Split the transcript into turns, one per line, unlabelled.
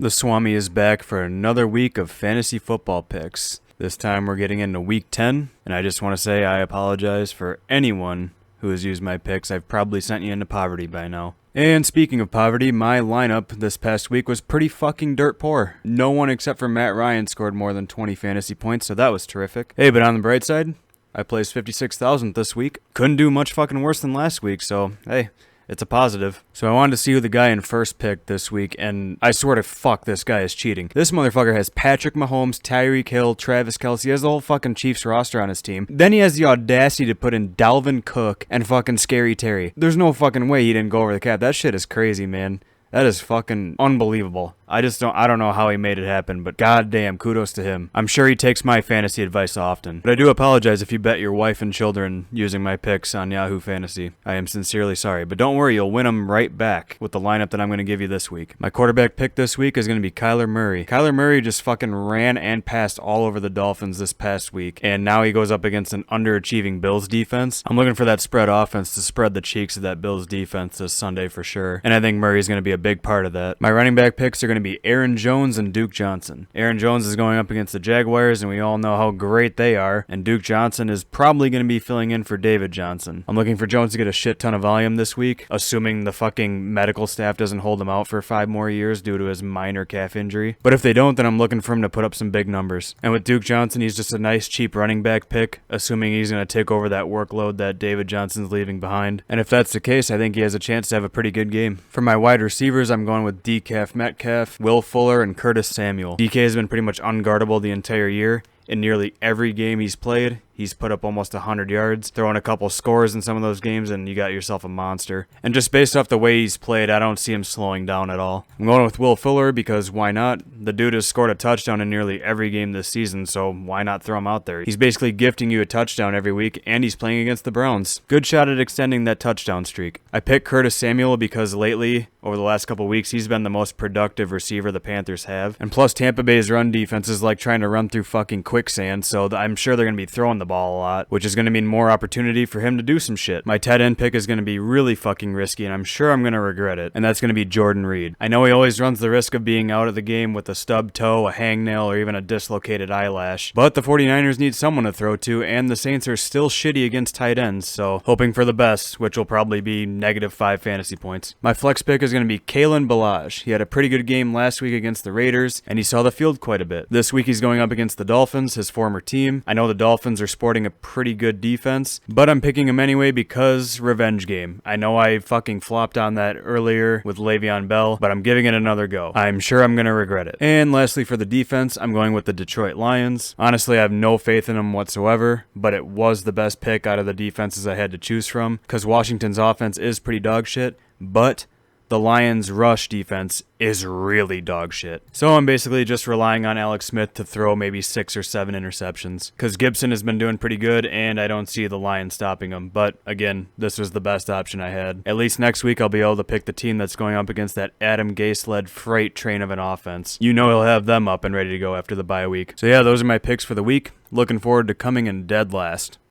The Swami is back for another week of fantasy football picks. This time we're getting into week 10, and I just want to say I apologize for anyone who has used my picks. I've probably sent you into poverty by now. And speaking of poverty, my lineup this past week was pretty fucking dirt poor. No one except for Matt Ryan scored more than 20 fantasy points, so that was terrific. Hey, but on the bright side, I placed 56,000 this week. Couldn't do much fucking worse than last week, so hey, it's a positive. So I wanted to see who the guy in first picked this week, and I swear to fuck, this guy is cheating. This motherfucker has Patrick Mahomes, Tyreek Hill, Travis Kelce. He has the whole fucking Chiefs roster on his team. Then he has the audacity to put in Dalvin Cook and fucking Scary Terry. There's no fucking way he didn't go over the cap. That shit is crazy, man. That is fucking unbelievable. I don't know how he made it happen, but goddamn, kudos to him. I'm sure he takes my fantasy advice often. But I do apologize if you bet your wife and children using my picks on Yahoo Fantasy. I am sincerely sorry, but don't worry, you'll win them right back with the lineup that I'm going to give you this week. My quarterback pick this week is going to be Kyler Murray. Kyler Murray just fucking ran and passed all over the Dolphins this past week, and now he goes up against an underachieving Bills defense. I'm looking for that spread offense to spread the cheeks of that Bills defense this Sunday for sure, and I think Murray's going to be a big part of that. My running back picks are going to be Aaron Jones and Duke Johnson. Aaron Jones is going up against the Jaguars, and we all know how great they are, and Duke Johnson is probably going to be filling in for David Johnson. I'm looking for Jones to get a shit ton of volume this week, assuming the fucking medical staff doesn't hold him out for 5 more years due to his minor calf injury. But if they don't, then I'm looking for him to put up some big numbers. And with Duke Johnson, he's just a nice cheap running back pick, assuming he's going to take over that workload that David Johnson's leaving behind. And if that's the case, I think he has a chance to have a pretty good game. For my wide receivers, I'm going with DK Metcalf, Will Fuller, and Curtis Samuel. DK has been pretty much unguardable the entire year. In nearly every game he's played, he's put up almost 100 yards, throwing a couple scores in some of those games, and you got yourself a monster. And just based off the way he's played, I don't see him slowing down at all. I'm going with Will Fuller because why not? The dude has scored a touchdown in nearly every game this season, so why not throw him out there? He's basically gifting you a touchdown every week, and he's playing against the Browns. Good shot at extending that touchdown streak. I picked Curtis Samuel because lately, over the last couple weeks, he's been the most productive receiver the Panthers have. And plus, Tampa Bay's run defense is like trying to run through fucking quicksand, so I'm sure they're going to be throwing the ball a lot, which is going to mean more opportunity for him to do some shit. My tight end pick is going to be really fucking risky, and I'm sure I'm going to regret it, and that's going to be Jordan Reed. I know he always runs the risk of being out of the game with a stub toe, a hangnail, or even a dislocated eyelash, but the 49ers need someone to throw to, and the Saints are still shitty against tight ends, so hoping for the best, which will probably be -5 fantasy points. My flex pick is going to be Kalen Ballage. He had a pretty good game last week against the Raiders, and he saw the field quite a bit. This week he's going up against the Dolphins, his former team. I know the Dolphins are sporting a pretty good defense, but I'm picking him anyway because revenge game. I know I fucking flopped on that earlier with Le'Veon Bell, but I'm giving it another go. I'm sure I'm going to regret it. And lastly, for the defense, I'm going with the Detroit Lions. Honestly, I have no faith in them whatsoever, but it was the best pick out of the defenses I had to choose from because Washington's offense is pretty dog shit, but the Lions' rush defense is really dog shit. So I'm basically just relying on Alex Smith to throw maybe 6 or 7 interceptions. Because Gibson has been doing pretty good, and I don't see the Lions stopping him. But again, this was the best option I had. At least next week I'll be able to pick the team that's going up against that Adam Gase-led freight train of an offense. You know he'll have them up and ready to go after the bye week. So yeah, those are my picks for the week. Looking forward to coming in dead last.